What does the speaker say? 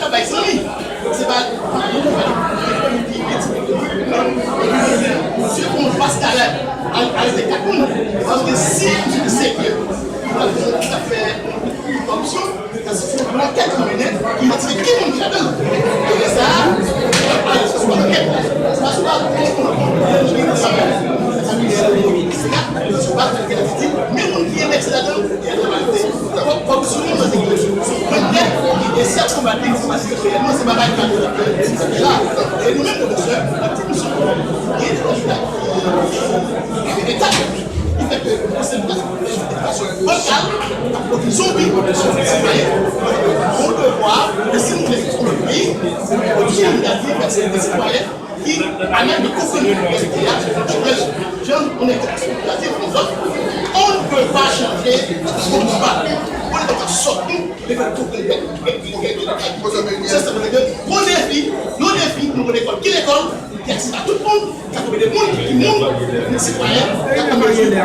travail sans lui. C'est pas monsieur qu'on passe à l'arrêter parce que si tu sais que tu as fait une option, c'est une enquête criminelle qui m'a dit qui est mon cadre. Et ça, c'est pas une enquête. C'est pas mais on qui est l'excellent, il y a de la réalité. Comme souvent dans les églises, et certes, on va dire que réellement, c'est pas mal de là. Et nous-mêmes, professeurs, la petite mission, qui est l'État, il fait que c'est une façon vocale, donc ils ont mis sur les citoyens, on peut voir que si nous les exposons le pays, on dit à des citoyens qui amènent de comprendre ce qu'il y a, on est les autres, on ne peut pas changer ce qu'on ne pas. On est en sorte de faire tout le nos défis, nous l'école, qui l'école, qui accède à tout le monde, qui a trouvé des mondes, qui montent, les citoyens, qui a trouvé des